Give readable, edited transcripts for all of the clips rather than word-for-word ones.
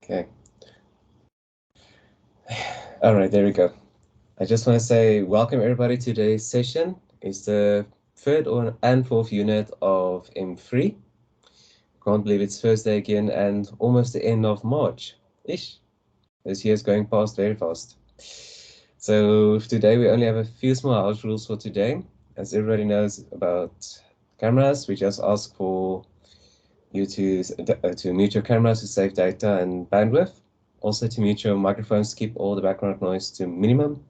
Okay. All right, there we go. I just want to say welcome everybody to today's session. It's the third and fourth unit of M3. Can't believe it's Thursday again and almost the end of March. Ish. This year's going past very fast. So today we only have a few small house rules for today. As everybody knows about cameras, we just ask for you to mute your cameras to save data and bandwidth. Also to mute your microphones, keep all the background noise to minimum.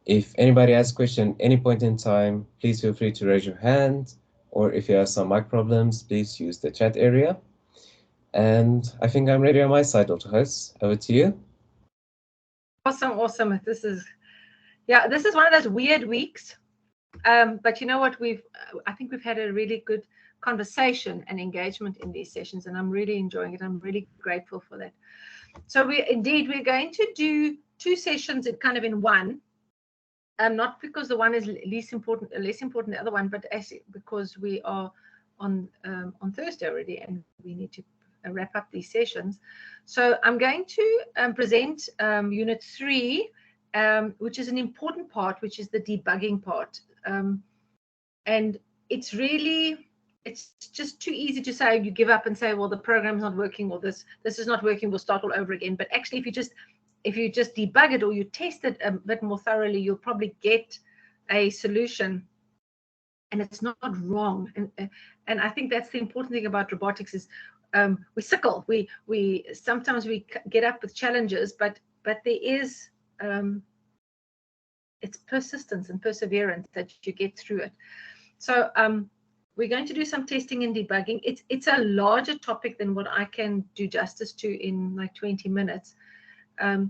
If anybody has a question at any point in time, please feel free to raise your hand, or if you have some mic problems, please use the chat area. And I think I'm ready on my side, Dr. Host. Over to you. Awesome. This is one of those weird weeks. But you know what? I think we've had a really good conversation and engagement in these sessions, and I'm really enjoying it. I'm really grateful for that. So we're going to do two sessions kind of in one. Not because the one is less important than the other one, but actually because we are on Thursday already, and we need to wrap up these sessions. So I'm going to present Unit 3, which is an important part, which is the debugging part. And it's just too easy to say you give up and say, well, the program's not working, or this is not working, we'll start all over again. But actually, if you just debug it or you test it a bit more thoroughly, you'll probably get a solution, and it's not wrong. And I think that's the important thing about robotics is we sickle. We sometimes we get up with challenges, but there is it's persistence and perseverance that you get through it. So we're going to do some testing and debugging. It's a larger topic than what I can do justice to in like 20 minutes. There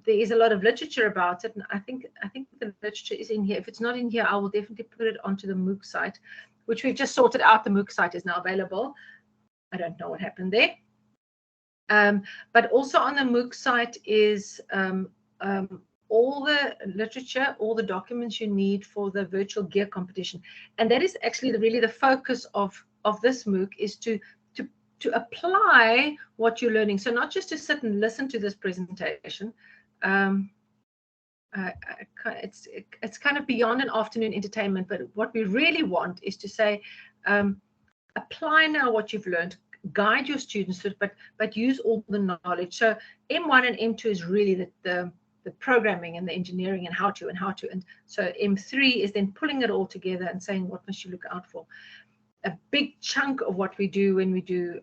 is a lot of literature about it, and I think the literature is in here. If it's not in here, I will definitely put it onto the MOOC site, which we've just sorted out. The MOOC site is now available. I don't know what happened there. But also on the MOOC site is all the literature, all the documents you need for the virtual gear competition. And that is actually really the focus of this MOOC, is to apply what you're learning. So not just to sit and listen to this presentation. It's kind of beyond an afternoon entertainment, but what we really want is to say, apply now what you've learned, guide your students to it, but use all the knowledge. So M1 and M2 is really the programming and the engineering and how to. And so M3 is then pulling it all together and saying, what must you look out for? A big chunk of what we do when we do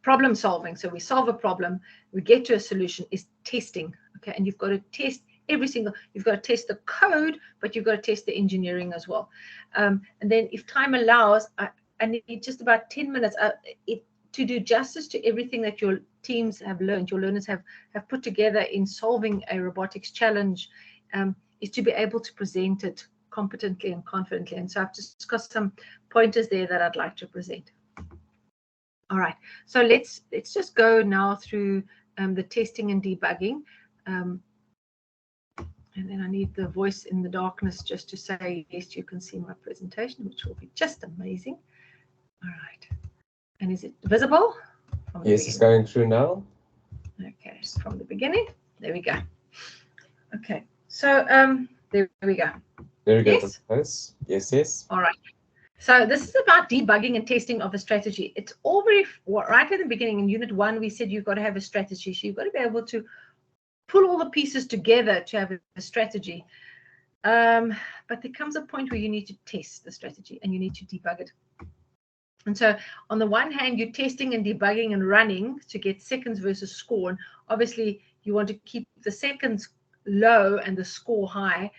problem solving, so we solve a problem, we get to a solution, is testing. Okay, and you've got to test you've got to test the code, but you've got to test the engineering as well. And then if time allows, I need just about 10 minutes to do justice to everything that your teams have learned, your learners have put together in solving a robotics challenge, is to be able to present it competently and confidently. And so I've just got some pointers there that I'd like to present. All right, so let's just go now through the testing and debugging. And then I need the voice in the darkness just to say, yes, you can see my presentation, which will be just amazing. All right. And is it visible? Yes, it's going through now. Okay, from the beginning. There we go. Okay, so there we go. Very good. Yes? Yes. All right. So this is about debugging and testing of a strategy. It's all very right at the beginning. In Unit 1, we said you've got to have a strategy. So you've got to be able to pull all the pieces together to have a strategy. But there comes a point where you need to test the strategy and you need to debug it. And so on the one hand, you're testing and debugging and running to get seconds versus score. And obviously, you want to keep the seconds low and the score high.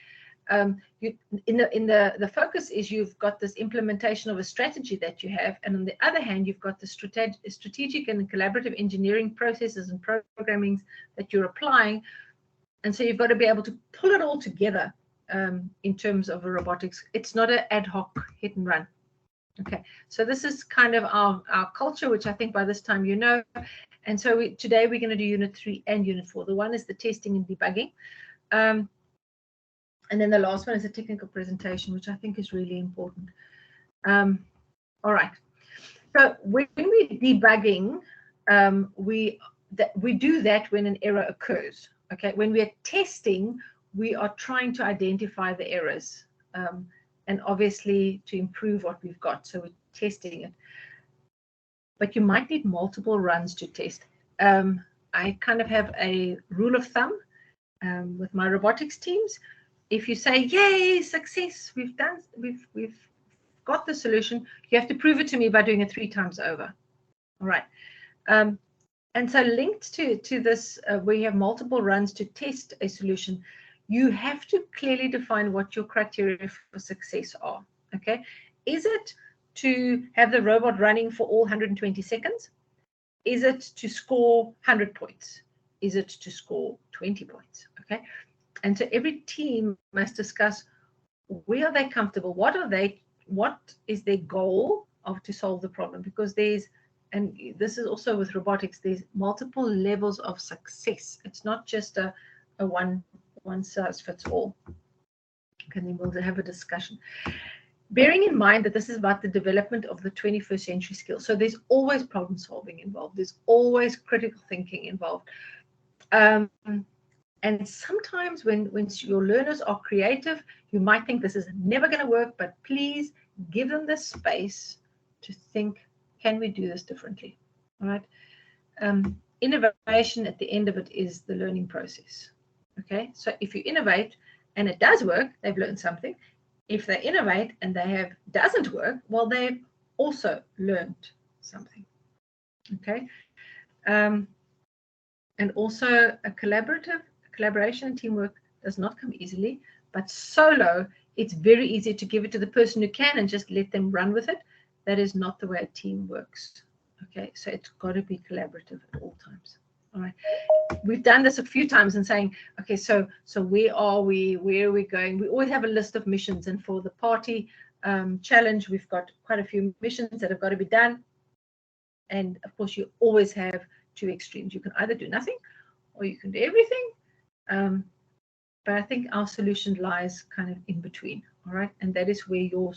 The focus is you've got this implementation of a strategy that you have, and on the other hand, you've got the strategic and collaborative engineering processes and programmings that you're applying, and so you've got to be able to pull it all together in terms of a robotics. It's not an ad hoc hit and run. Okay, so this is kind of our culture, which I think by this time you know, and so today we're going to do Unit 3 and Unit 4. The one is the testing and debugging. And then the last one is a technical presentation, which I think is really important. All right. So when we're debugging, we do that when an error occurs. Okay, when we are testing, we are trying to identify the errors, and obviously to improve what we've got. So we're testing it. But you might need multiple runs to test. I kind of have a rule of thumb with my robotics teams. If you say, "Yay, success! We've got the solution," you have to prove it to me by doing it 3 times over. All right. And so linked to this, where you have multiple runs to test a solution, you have to clearly define what your criteria for success are. Okay. Is it to have the robot running for all 120 seconds? Is it to score 100 points? Is it to score 20 points? Okay. And so every team must discuss, where are they comfortable? What is their goal to solve the problem? Because and this is also with robotics, there's multiple levels of success. It's not just a one size fits all. And then we'll have a discussion. Bearing in mind that this is about the development of the 21st century skills. So there's always problem solving involved. There's always critical thinking involved. And sometimes when your learners are creative, you might think this is never going to work, but please give them the space to think, can we do this differently? All right. Innovation at the end of it is the learning process. Okay. So if you innovate and it does work, they've learned something. If they innovate and doesn't work, well, they've also learned something. Okay. And also collaboration and teamwork does not come easily, but solo, it's very easy to give it to the person who can and just let them run with it. That is not the way a team works. Okay, so it's got to be collaborative at all times. All right, we've done this a few times and saying, okay, so where are we? Where are we going? We always have a list of missions, and for the party challenge, we've got quite a few missions that have got to be done. And of course, you always have 2 extremes. You can either do nothing, or you can do everything. But I think our solution lies kind of in between. All right, and that is where your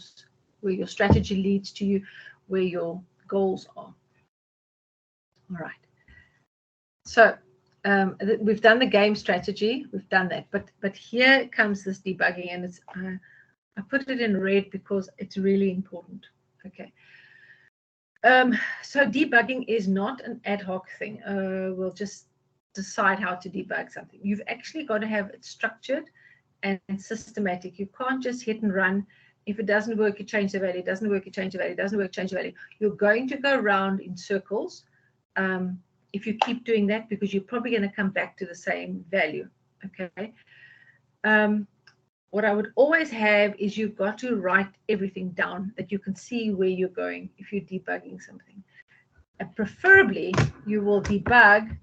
strategy leads to you, where your goals are. All right. So we've done the game strategy. We've done that. But here comes this debugging, and it's I put it in red because it's really important. Okay. So debugging is not an ad hoc thing. We'll just decide how to debug something. You've actually got to have it structured and systematic. You can't just hit and run. If it doesn't work, you change the value. It doesn't work, you change the value. It doesn't work, change the value. You're going to go around in circles if you keep doing that, because you're probably going to come back to the same value. Okay. What I would always have is you've got to write everything down that you can see where you're going if you're debugging something. And preferably, you will debug,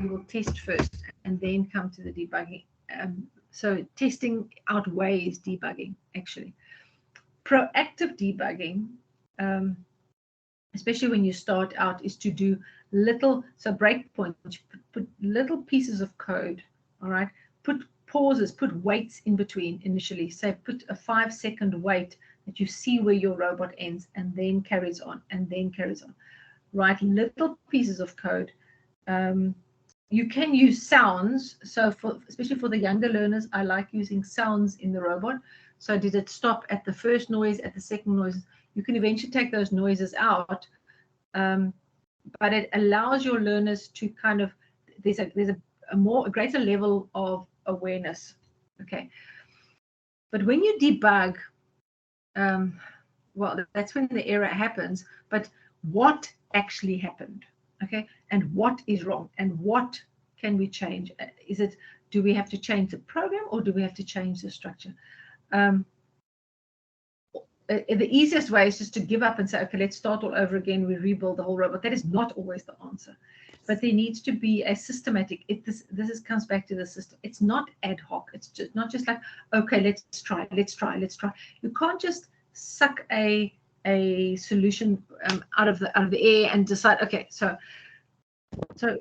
you will test first, and then come to the debugging. So testing outweighs debugging, actually. Proactive debugging, especially when you start out, is to do breakpoints, put little pieces of code, all right? Put pauses, put waits in between initially. Say, put a 5-second wait that you see where your robot ends and then carries on and then carries on. Write little pieces of code. You can use sounds. So especially for the younger learners, I like using sounds in the robot. So did it stop at the first noise, at the second noise? You can eventually take those noises out, but it allows your learners to kind of, there's a greater level of awareness. Okay. But when you debug, well, that's when the error happens. But what actually happened? Okay. And what is wrong? And what can we change? Do we have to change the program, or do we have to change the structure? The easiest way is just to give up and say, okay, let's start all over again. We rebuild the whole robot. That is not always the answer. But there needs to be a systematic. This comes back to the system. It's not ad hoc. It's just not just like, okay, let's try. You can't just suck a solution out of the air and decide, okay, so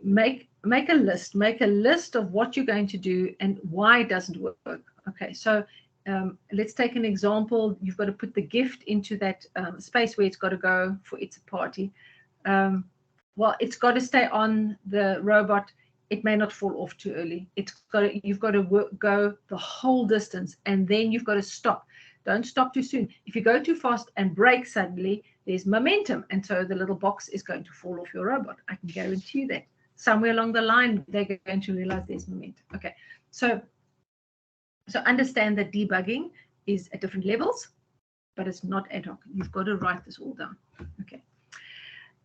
make a list. Make a list of what you're going to do and why it doesn't work. Okay, so let's take an example. You've got to put the gift into that space where it's got to go for its party. Well, it's got to stay on the robot. It may not fall off too early. You've got to go the whole distance, and then you've got to stop. Don't stop too soon. If you go too fast and brake suddenly, there's momentum, and so the little box is going to fall off your robot. I can guarantee you that. Somewhere along the line, they're going to realize there's momentum. Okay, so understand that debugging is at different levels, but it's not ad hoc. You've got to write this all down. Okay.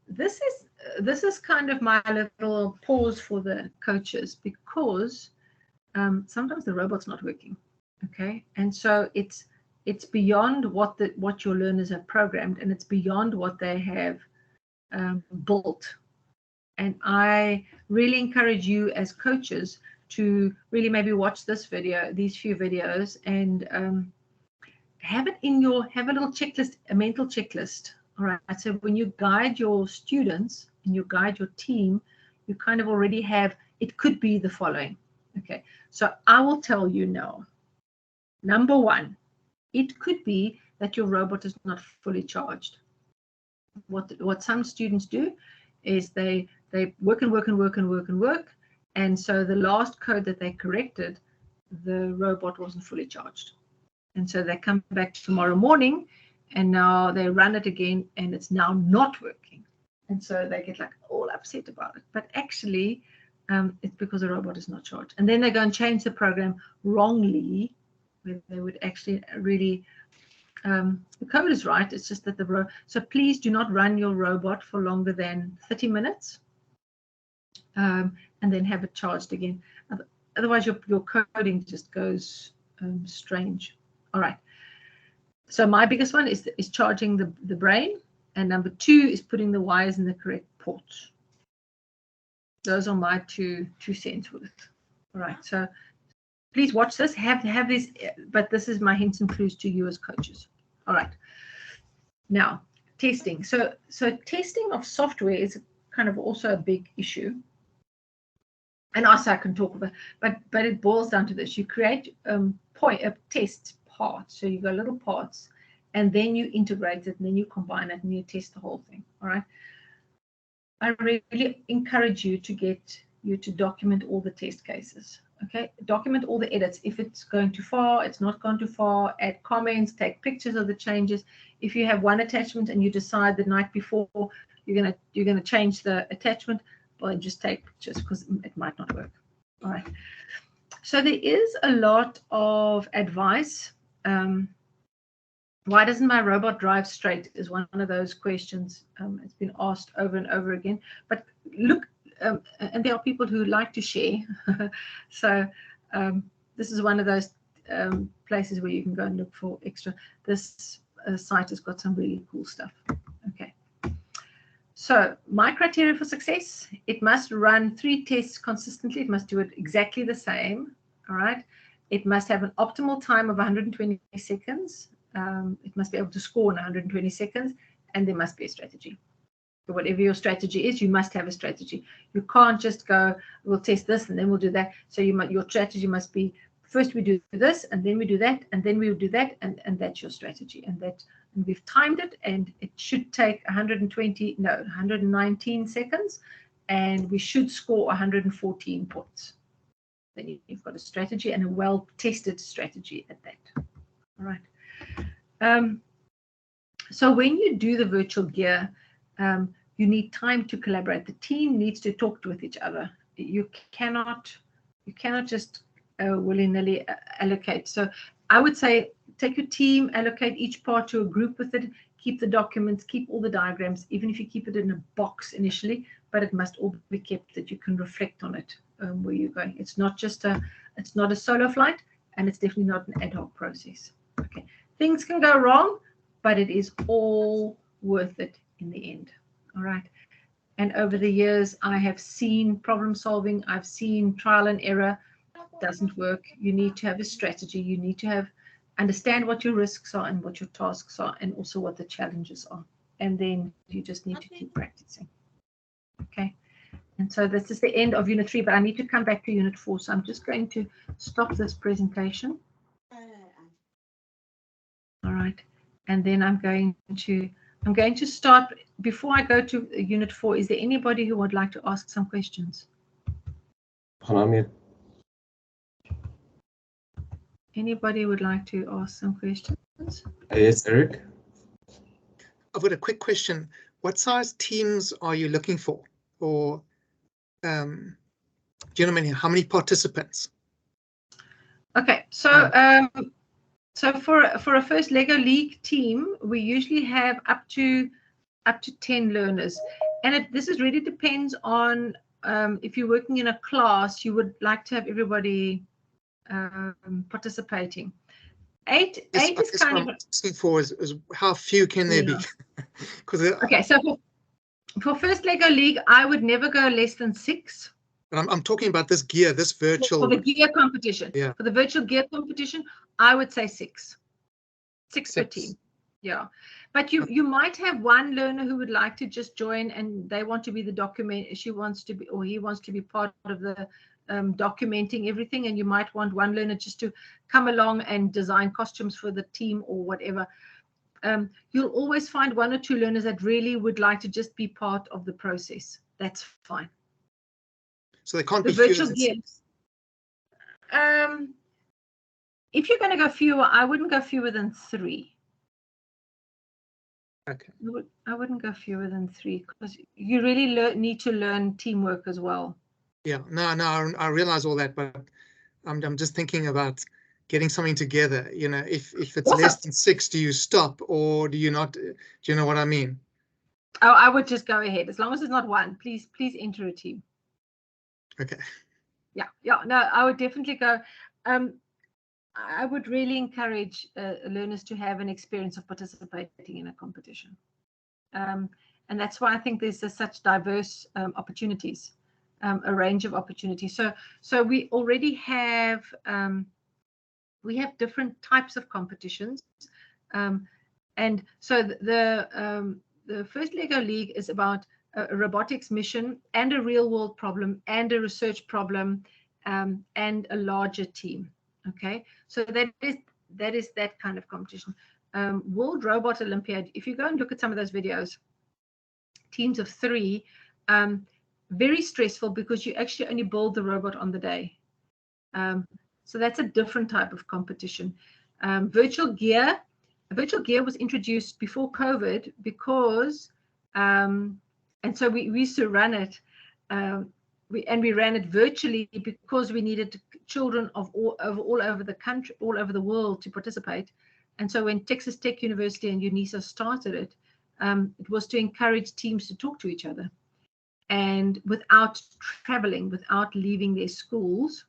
This is kind of my little pause for the coaches, because sometimes the robot's not working. Okay, and so it's beyond what your learners have programmed, and it's beyond what they have built. And I really encourage you as coaches to really maybe watch this video, these few videos, and have a little checklist, a mental checklist. All right. So when you guide your students and you guide your team, you kind of already have, it could be the following. Okay. So I will tell you now. Number one, it could be that your robot is not fully charged. What some students do is they work and work and work and work and work. And so the last code that they corrected, the robot wasn't fully charged. And so they come back tomorrow morning, and now they run it again, and it's now not working. And so they get like all upset about it. But actually, it's because the robot is not charged. And then they go and change the program wrongly, where they would actually really, the code is right. It's just that so please do not run your robot for longer than 30 minutes, and then have it charged again. Otherwise, your coding just goes strange. All right. So my biggest one is charging the brain, and number two is putting the wires in the correct ports. Those are my two cents worth. All right. So please watch this. Have this, but this is my hints and clues to you as coaches. All right. Now, testing. So testing of software is kind of also a big issue. And also I can talk about, but it boils down to this. You create a test part. So you got little parts, and then you integrate it, and then you combine it, and you test the whole thing. All right. I really encourage you to document all the test cases. Okay, document all the edits. If it's going too far, it's not gone too far, add comments, take pictures of the changes. If you have one attachment and you decide the night before you're gonna change the attachment, well, just take pictures, because it might not work. All right. So there is a lot of advice. Why doesn't my robot drive straight is one of those questions. It's been asked over and over again. But look, and there are people who like to share. So this is one of those places where you can go and look for extra. This site has got some really cool stuff. Okay. So my criteria for success, it must run 3 tests consistently. It must do it exactly the same. All right. It must have an optimal time of 120 seconds. It must be able to score in 120 seconds, and there must be a strategy. So whatever your strategy is, you must have a strategy. You can't just go, we'll test this and then we'll do that. So your strategy must be, first we do this, and then we do that, and then we'll do that, and that's your strategy. And we've timed it, and it should take 119 seconds, and we should score 114 points. Then you've got a strategy, and a well-tested strategy at that. All right. So when you do the virtual gear, you need time to collaborate. The team needs to talk with each other. You cannot just willy-nilly allocate. So I would say take your team, allocate each part to a group with it, keep the documents, keep all the diagrams, even if you keep it in a box initially, but it must all be kept that you can reflect on it where you're going. It's not a solo flight, and it's definitely not an ad hoc process. Okay. Things can go wrong, but it is all worth it in the end. All right. And over the years, I have seen problem solving. I've seen trial and error. Doesn't work. You need to have a strategy. You need to understand what your risks are and what your tasks are, and also what the challenges are. And then you just need to keep practicing. Okay. And so this is the end of Unit 3, but I need to come back to Unit 4. So I'm just going to stop this presentation. All right. And then I'm going to I'm going to start, before I go to Unit 4, is there anybody who would like to ask some questions? Anybody would like to ask some questions? Yes, Eric? I've got a quick question. What size teams are you looking for? Or do you know how many participants? Okay, so so for a first Lego League team, we usually have up to 10 learners, and this is really depends on if you're working in a class, you would like to have everybody participating. Eight is kind of asking for is how few can there be? Okay, so for first Lego League, I would never go less than 6. I'm talking about this gear, this virtual. For the gear competition. Yeah. For the virtual gear competition, I would say 6. 6 per team. Yeah. But you might have one learner who would like to just join, and they want to be the document. She wants to be, or he wants to be part of the documenting everything. And you might want one learner just to come along and design costumes for the team or whatever. You'll always find 1 or 2 learners that really would like to just be part of the process. That's fine. So they can't be virtual gears. If you're going to go fewer, I wouldn't go fewer than 3. Okay. I wouldn't go fewer than 3 because you really need to learn teamwork as well. Yeah, no, I realize all that, but I'm just thinking about getting something together. You know, if it's less than 6, do you stop or do you not? Do you know what I mean? Oh, I would just go ahead as long as it's not 1. Please enter a team. Okay. Yeah. No, I would definitely go. I would really encourage learners to have an experience of participating in a competition. And that's why I think there's such diverse opportunities, a range of opportunities. So we already have different types of competitions. And so the first Lego League is about a robotics mission and a real world problem and a research problem and a larger team. Okay, so that is that kind of competition. World Robot Olympiad, if you go and look at some of those videos, teams of 3, very stressful because you actually only build the robot on the day. So that's a different type of competition. Virtual gear was introduced before COVID because, and so we used to run it. We ran it virtually because we needed children of all over the country, all over the world to participate. And so when Texas Tech University and UNISA started it, it was to encourage teams to talk to each other and without traveling, without leaving their schools,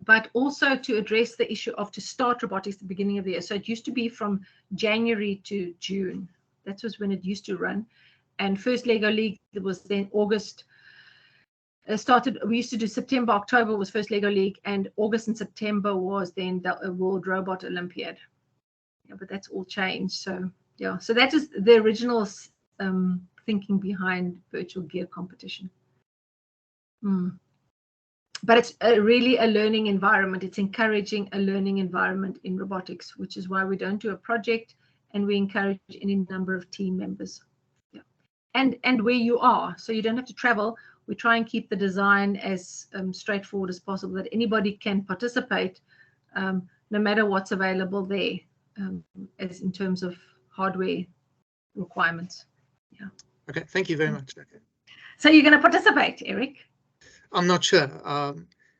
but also to address the issue of to start robotics at the beginning of the year. So it used to be from January to June. That was when it used to run. And first Lego League, it was then August. We used to do September, October was first Lego League, and August and September was then the World Robot Olympiad. Yeah, but that's all changed. So yeah, so that is the original thinking behind virtual gear competition. But it's really a learning environment. It's encouraging a learning environment in robotics, which is why we don't do a project and we encourage any number of team members. Yeah, and where you are, so you don't have to travel. We try and keep the design as straightforward as possible, that anybody can participate, no matter what's available there, as in terms of hardware requirements. Yeah. Okay, thank you very much. Okay. So you're going to participate, Eric? I'm not sure.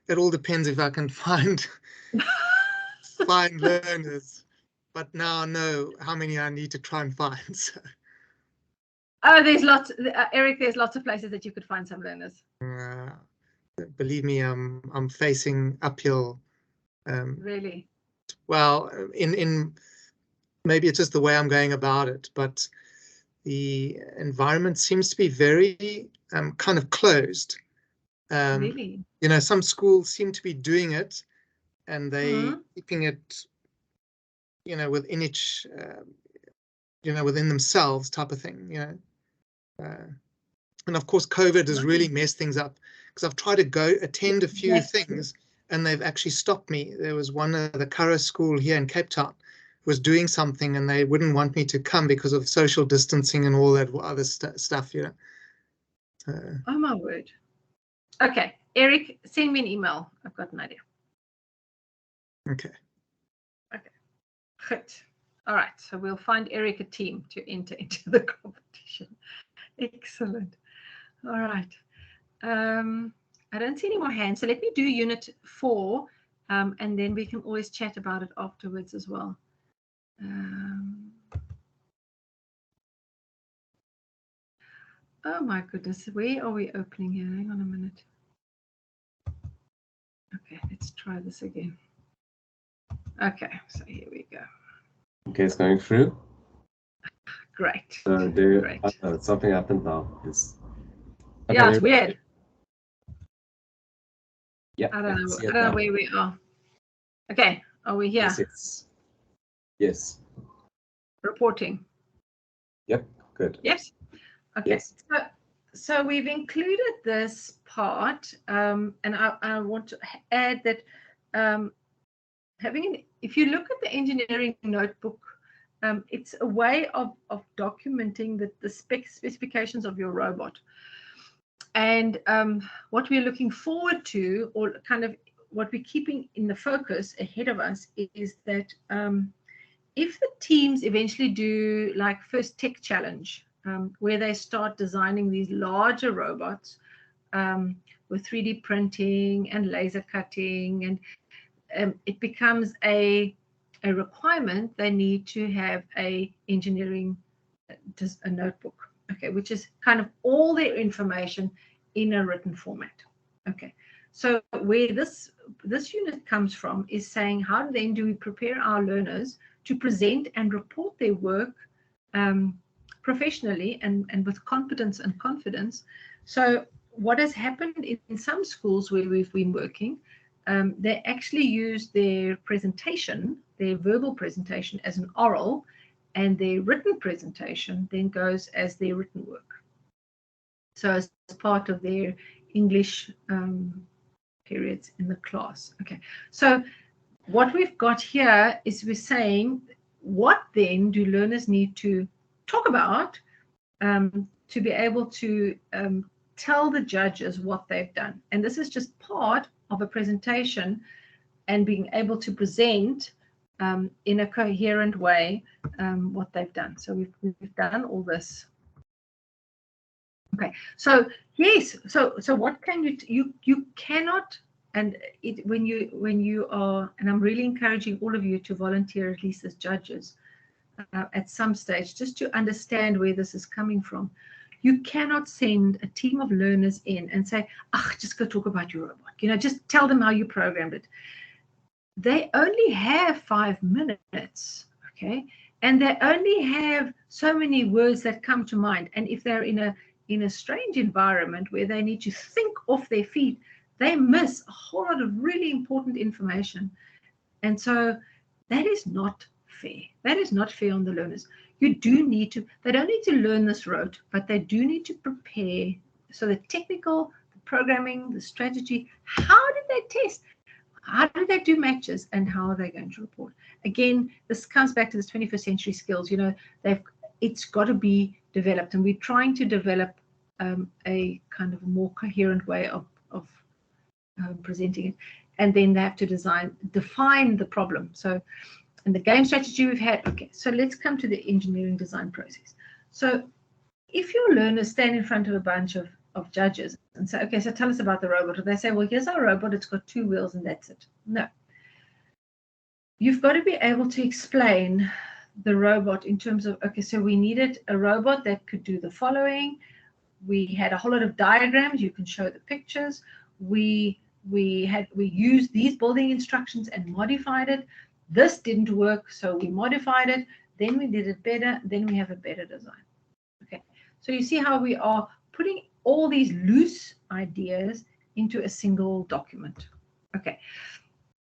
It all depends if I can find learners. But now I know how many I need to try and find. So. Oh, there's lots, Eric. There's lots of places that you could find some learners. Believe me, I'm facing uphill. Really? Well, in maybe it's just the way I'm going about it, but the environment seems to be very kind of closed. Really? You know, some schools seem to be doing it, and they keeping it, you know, within each, you know, within themselves, type of thing. You know. And of course, COVID has really messed things up because I've tried to go attend a few things and they've actually stopped me. There was one at the Curra School here in Cape Town was doing something and they wouldn't want me to come because of social distancing and all that other stuff, you know. Oh my word. Okay, Eric, send me an email. I've got an idea. Okay. Okay. Good. All right. So we'll find Eric a team to enter into the competition. Excellent. All right. I don't see any more hands. So let me do unit 4, and then we can always chat about it afterwards as well. Oh my goodness. Where are we opening here? Hang on a minute. Okay, let's try this again. Okay, so here we go. Okay, it's going through. Great. Great. Something happened now. Okay, yeah, it's weird. Yeah, I don't know where we are. Okay, are we here? Yes. Reporting. Yep, good. Yes. Okay. Yes. So we've included this part, and I want to add that if you look at the engineering notebook, it's a way of documenting the specifications of your robot. And what we're looking forward to, or kind of what we're keeping in the focus ahead of us, is that if the teams eventually do like first tech challenge, where they start designing these larger robots with 3D printing and laser cutting, and it becomes a requirement, they need to have a engineering a notebook, okay, which is kind of all their information in a written format. Okay, so where this unit comes from is saying, how then do we prepare our learners to present and report their work professionally and with competence and confidence. So what has happened in some schools where we've been working, they actually use their presentation, their verbal presentation, as an oral, and their written presentation then goes as their written work. So as part of their English periods in the class. Okay, so what we've got here is we're saying, what then do learners need to talk about to be able to tell the judges what they've done? And this is just part of a presentation and being able to present in a coherent way what they've done. So we've done all this. Okay, so yes, so what can you cannot, and when you are, and I'm really encouraging all of you to volunteer at least as judges at some stage, just to understand where this is coming from. You cannot send a team of learners in and say, just go talk about your robot. You know, just tell them how you programmed it. They only have 5 minutes, okay? And they only have so many words that come to mind. And if they're in a strange environment where they need to think off their feet, they miss a whole lot of really important information. And so that is not fair. That is not fair on the learners. You do need to, they don't need to learn this rote, but they do need to prepare. So the technical, the programming, the strategy, how did they test? How do they do matches, and how are they going to report? Again, this comes back to this 21st century skills. You know, it's got to be developed, and we're trying to develop a kind of a more coherent way of presenting it. And then they have to define the problem. So, and the game strategy we've had. Okay, so let's come to the engineering design process. So if your learners stand in front of a bunch of judges and say, okay, so tell us about the robot. Or they say, well, here's our robot. It's got 2 wheels and that's it. No. You've got to be able to explain the robot in terms of, okay, so we needed a robot that could do the following. We had a whole lot of diagrams. You can show the pictures. We used these building instructions and modified it. This didn't work, so we modified it. Then we did it better. Then we have a better design. Okay, so you see how we are putting all these loose ideas into a single document. Okay,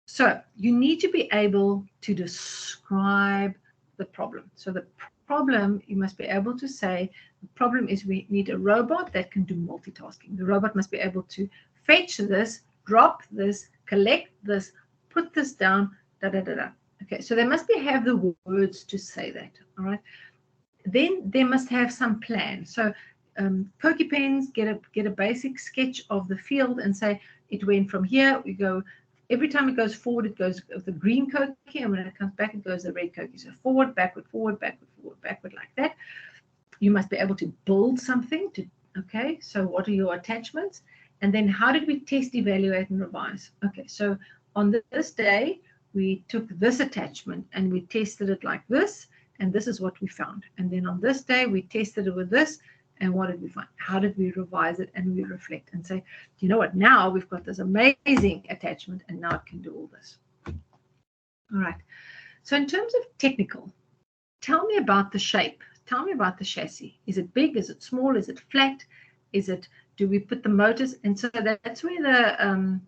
so you need to be able to describe the problem. So the problem, you must be able to say, the problem is we need a robot that can do multitasking. The robot must be able to fetch this, drop this, collect this, put this down, da da da da. Okay, so they must have the words to say that, all right? Then they must have some plan. So Pokey pens, get a basic sketch of the field and say it went from here. We go, every time it goes forward, it goes the green Pokey, and when it comes back, it goes the red Pokey. So forward, backward, forward, backward, forward, backward, like that. You must be able to build something. Okay, so what are your attachments? And then how did we test, evaluate, and revise? Okay, so on this day, we took this attachment and we tested it like this, and this is what we found. And then on this day, we tested it with this, and what did we find? How did we revise it? And we reflect and say, you know what, now we've got this amazing attachment, and now it can do all this. All right, so in terms of technical, tell me about the shape. Tell me about the chassis. Is it big? Is it small? Is it flat? Do we put the motors? And so that's where the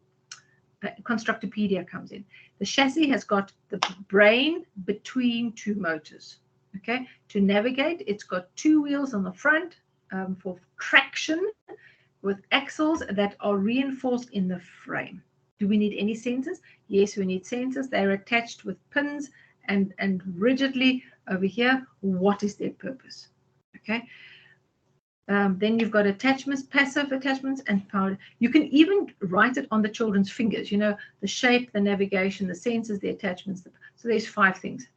Constructopedia comes in. The chassis has got the brain between two motors. Okay, to navigate, it's got two wheels on the front for traction with axles that are reinforced in the frame. Do we need any sensors? Yes, we need sensors. They're attached with pins and rigidly over here. What is their purpose? Okay. Then you've got attachments, passive attachments, and power. You can even write it on the children's fingers, you know, the shape, the navigation, the sensors, the attachments. So there's 5 things.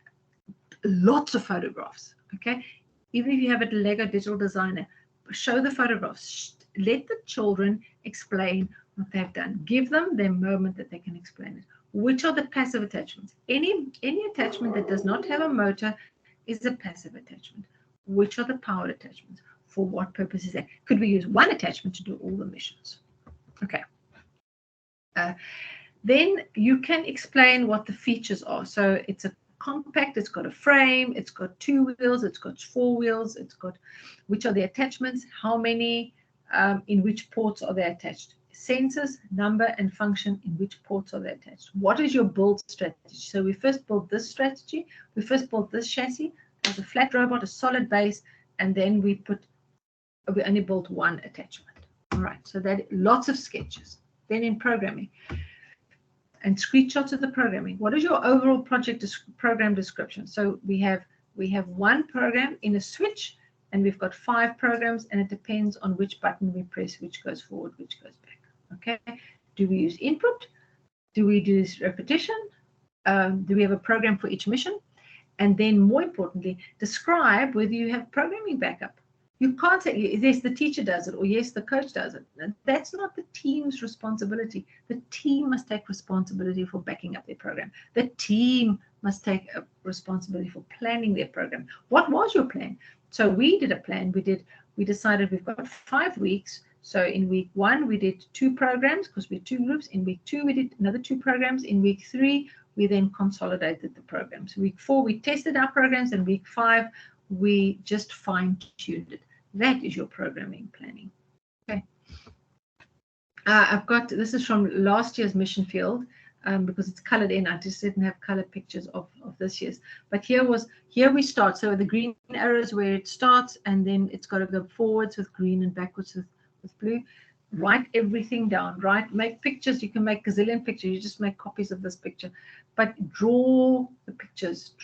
Lots of photographs, okay? Even if you have a Lego digital designer, show the photographs. Let the children explain what they've done. Give them their moment that they can explain it. Which are the passive attachments? Any attachment that does not have a motor is a passive attachment. Which are the powered attachments? For what purpose is that? Could we use one attachment to do all the missions? Okay. Then you can explain what the features are. So it's a compact, it's got a frame, it's got 2 wheels, it's got 4 wheels, it's got which are the attachments, how many, in which ports are they attached? Sensors, number, and function, in which ports are they attached? What is your build strategy? So we first built this strategy, we first built this chassis as a flat robot, a solid base, and then we only built one attachment. All right, so that lots of sketches. Then in programming and screenshots of the programming. What is your overall project program description? So we have one program in a switch, and we've got 5 programs, and it depends on which button we press, which goes forward, which goes back. Okay. Do we use input? Do we do repetition? Do we have a program for each mission? And then more importantly, describe whether you have programming backup. You can't say, yes, the teacher does it, or yes, the coach does it. That's not the team's responsibility. The team must take responsibility for backing up their program. The team must take a responsibility for planning their program. What was your plan? So we did a plan. We decided we've got 5 weeks. So in week 1, we did 2 programs because we're 2 groups. In week 2, we did another 2 programs. In week 3, we then consolidated the programs. Week 4, we tested our programs, and week 5, we just fine-tuned it. That is your programming planning. Okay. I've got, this is from last year's mission field because it's colored in. I just didn't have color pictures of this year's. But here we start. So the green arrows where it starts, and then it's got to go forwards with green and backwards with blue. Write everything down, right? Make pictures. You can make gazillion pictures. You just make copies of this picture. But draw the pictures.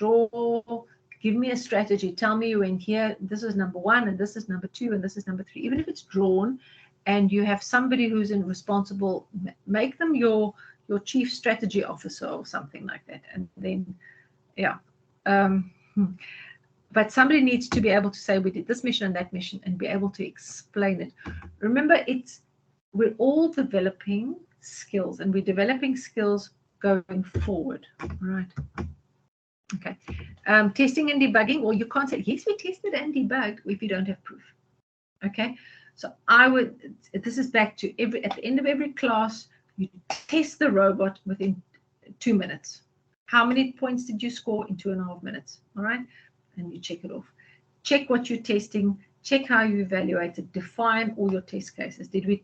Give me a strategy. Tell me you went here. This is number 1, and this is number 2, and this is number 3. Even if it's drawn, and you have somebody who's responsible, make them your chief strategy officer or something like that. And then, yeah. But somebody needs to be able to say we did this mission and that mission, and be able to explain it. Remember, we're all developing skills, and we're developing skills going forward. All right. Okay. Testing and debugging. Well, you can't say, yes, we tested and debugged if you don't have proof. Okay. So this is back to at the end of every class, you test the robot within 2 minutes. How many points did you score in 2.5 minutes? All right. And you check it off. Check what you're testing. Check how you evaluate it. Define all your test cases. Did we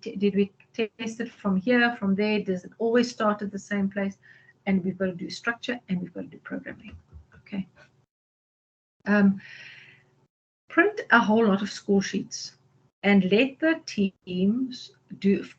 test it from here, from there? Does it always start at the same place? And we've got to do structure, and we've got to do programming. Okay. Print a whole lot of score sheets, and let the teams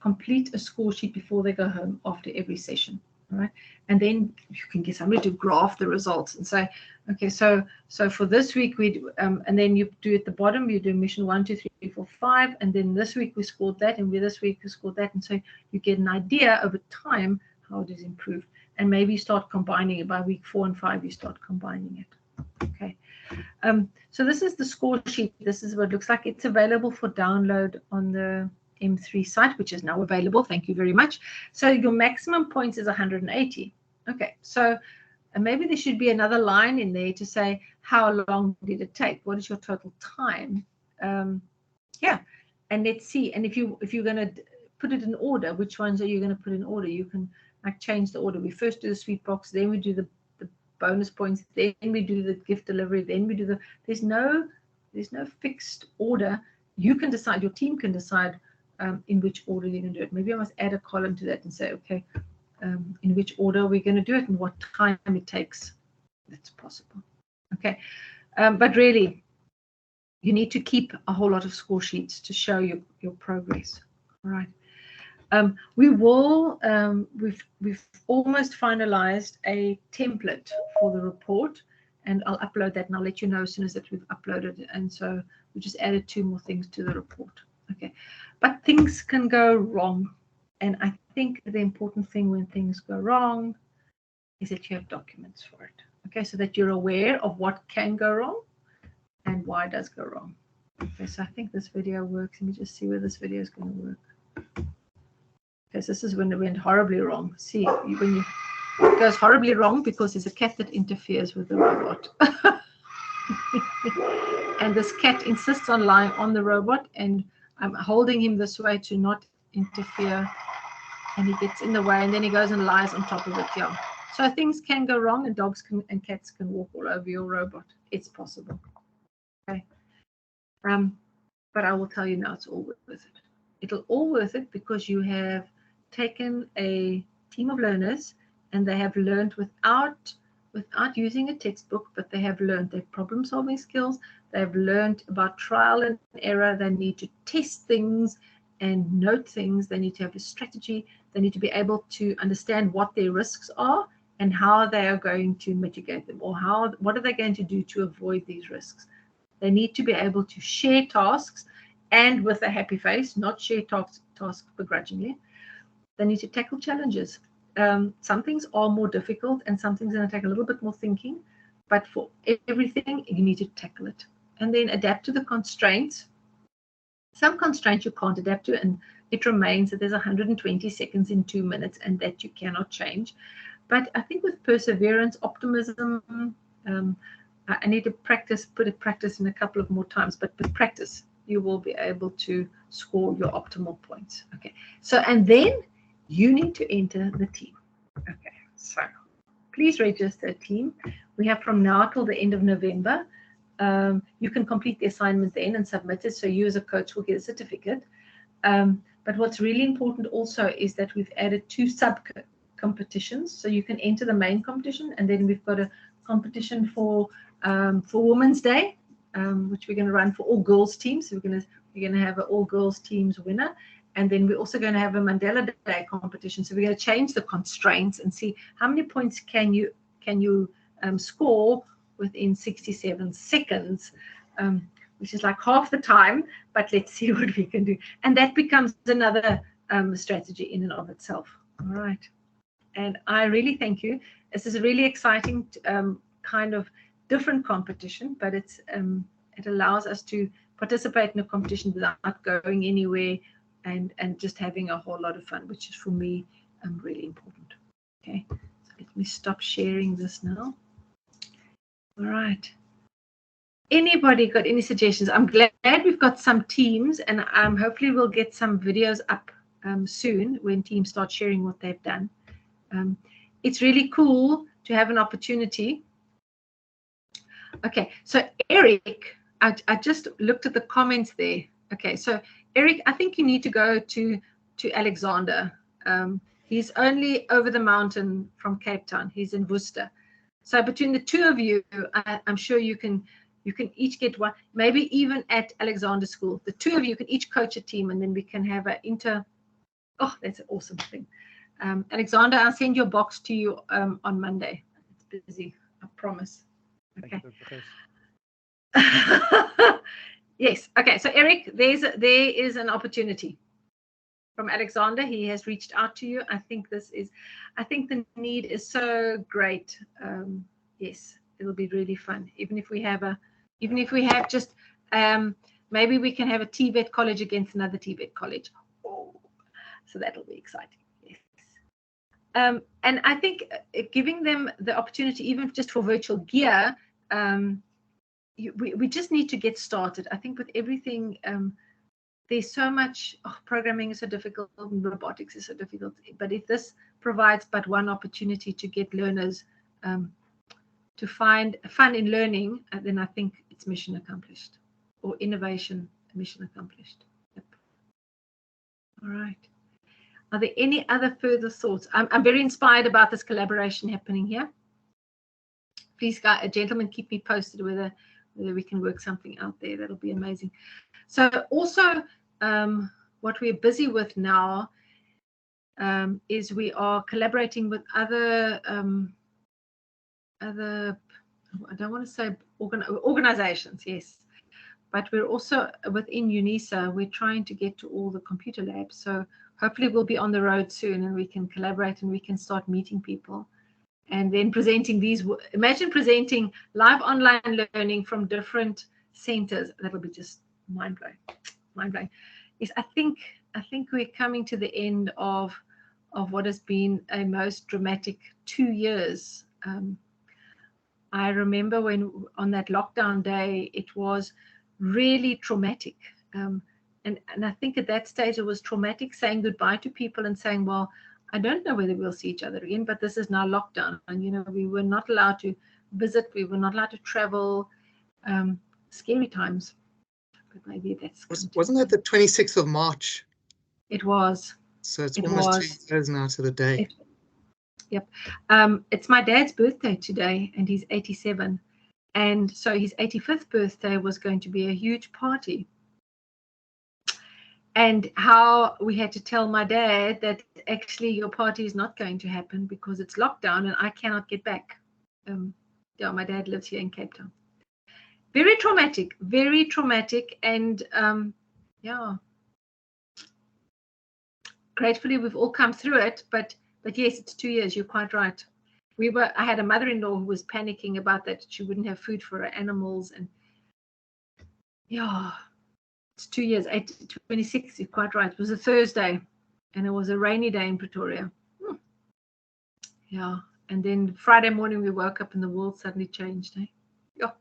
complete a score sheet before they go home after every session. All right, and then you can get somebody to graph the results and say, okay, so for this week we and then you do at the bottom, you do mission 1, 2, 3, 4, 5, and then this week we scored that, and this week we scored that, and so you get an idea over time how it is improved, and maybe you start combining it by week 4 and 5. You start combining it. Okay, so this is the score sheet. This is what it looks like. It's available for download on the M3 site, which is now available. Thank you very much. So your maximum points is 180. Okay, so maybe there should be another line in there to say how long did it take? What is your total time? Yeah, and let's see. And if you're going to put it in order, which ones are you going to put in order? You can like change the order. We first do the sweet box, then we do the bonus points, then we do the gift delivery, then we do the. There's no fixed order. You can decide. Your team can decide in which order you're going to do it. Maybe I must add a column to that and say, okay, in which order we're going to do it and what time it takes. That's possible. Okay, but really, you need to keep a whole lot of score sheets to show your progress. All right. We will. We've almost finalized a template for the report, and I'll upload that, and I'll let you know as soon as that we've uploaded it. And so we just added 2 more things to the report. Okay, but things can go wrong, and I think the important thing when things go wrong is that you have documents for it. Okay, so that you're aware of what can go wrong and why it does go wrong. Okay, so I think this video works. Let me just see where this video is going to work. Because this is when it went horribly wrong. See, when it goes horribly wrong because there's a cat that interferes with the robot. And this cat insists on lying on the robot, and I'm holding him this way to not interfere, and he gets in the way, and then he goes and lies on top of it. Yeah. So things can go wrong, and dogs and cats can walk all over your robot. It's possible. Okay. But I will tell you now, it's all worth it. It'll all worth it because you have taken a team of learners, and they have learned without using a textbook, but they have learned their problem-solving skills. They've learned about trial and error. They need to test things and note things. They need to have a strategy. They need to be able to understand what their risks are and how they are going to mitigate them, or what are they going to do to avoid these risks. They need to be able to share tasks, and with a happy face, not share tasks begrudgingly. They need to tackle challenges. Some things are more difficult, and some things are going to take a little bit more thinking, but for everything, you need to tackle it. And then adapt to the constraints. Some constraints you can't adapt to, and it remains that there's 120 seconds in 2 minutes, and that you cannot change. But I think with perseverance, optimism, I need to put it practice in a couple of more times, but with practice, you will be able to score your optimal points. Okay, so, and then you need to enter the team. Okay, so please register a team. We have from now till the end of November. You can complete the assignment then and submit it, so you as a coach will get a certificate. But what's really important also is that we've added 2 sub-competitions, so you can enter the main competition, and then we've got a competition for Women's Day, which we're going to run for all girls teams. So we're going to have an all girls teams winner, and then we're also going to have a Mandela Day competition. So we're going to change the constraints and see how many points can you score within 67 seconds, which is like half the time. But let's see what we can do, and that becomes another strategy in and of itself. All right, and I really thank you. This is a really exciting kind of different competition, but it allows us to participate in a competition without going anywhere and just having a whole lot of fun, which is for me really important. Okay, so let me stop sharing this now. All right. Anybody got any suggestions? I'm glad we've got some teams, and hopefully we'll get some videos up soon when teams start sharing what they've done. It's really cool to have an opportunity. Okay, so Eric, I just looked at the comments there. Okay, so Eric, I think you need to go to Alexander. He's only over the mountain from Cape Town. He's in Worcester. So between the 2 of you, I'm sure you can each get one, maybe even at Alexander School. The 2 of you can each coach a team, and then we can have an oh, that's an awesome thing. Alexander, I'll send your box to you on Monday. It's busy, I promise. Okay. Yes. Okay. So Eric, there is an opportunity from Alexander. He has reached out to you. I think the need is so great. Yes, it'll be really fun. Even if we have just maybe we can have a TVET college against another TVET college. Oh, so that'll be exciting. Yes. And I think giving them the opportunity, even just for virtual gear, we just need to get started. I think with everything, there's so much, programming is so difficult, robotics is so difficult. But if this provides but one opportunity to get learners to find fun in learning, then I think it's mission accomplished, or innovation mission accomplished. Yep. All right. Are there any other further thoughts? I'm very inspired about this collaboration happening here. Please, gentlemen, keep me posted whether we can work something out there. That'll be amazing. So also, what we're busy with now is we are collaborating with other, I don't want to say organizations, yes, but we're also within UNISA, we're trying to get to all the computer labs. So hopefully we'll be on the road soon and we can collaborate and we can start meeting people. And then presenting these, imagine presenting live online learning from different centers. That'll be just mind-blowing, mind-blowing. Yes, I think we're coming to the end of what has been a most dramatic 2 years. I remember when on that lockdown day, it was really traumatic. And I think at that stage it was traumatic, saying goodbye to people and saying, well, I don't know whether we'll see each other again, but this is now lockdown. And, we were not allowed to visit. We were not allowed to travel. Scary times. But maybe that's... Wasn't that the 26th of March? It was. So it's almost 2 years now to the day. Yep. It's my dad's birthday today, and he's 87. And so his 85th birthday was going to be a huge party. And how we had to tell my dad that actually your party is not going to happen because it's lockdown and I cannot get back. Yeah, my dad lives here in Cape Town. Very traumatic, and yeah. Gratefully, we've all come through it, but yes, it's 2 years. You're quite right. I had a mother-in-law who was panicking about that she wouldn't have food for her animals, and yeah. It's 2 years, 26, you're quite right. It was a Thursday and it was a rainy day in Pretoria. Yeah. And then Friday morning we woke up and the world suddenly changed. Eh? Yeah.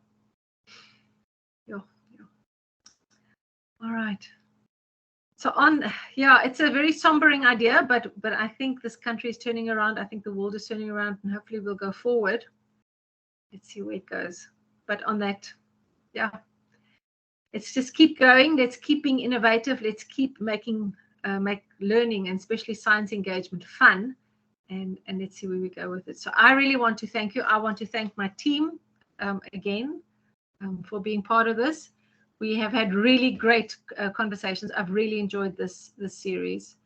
All right. So it's a very sombering idea, but I think this country is turning around. I think the world is turning around and hopefully we'll go forward. Let's see where it goes. But on that, yeah. Let's just keep going. Let's keep being innovative. Let's keep make learning and especially science engagement fun, and let's see where we go with it. So I really want to thank you. I want to thank my team again for being part of this. We have had really great conversations. I've really enjoyed this series,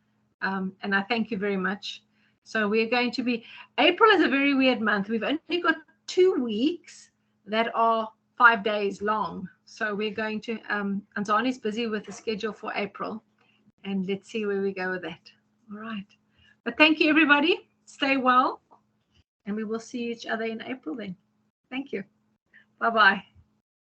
and I thank you very much. So we're going to be, April is a very weird month. We've only got 2 weeks that are 5 days long. So we're going to, Anzani's busy with the schedule for April, and let's see where we go with that. All right. But thank you, everybody. Stay well, and we will see each other in April then. Thank you. Bye-bye.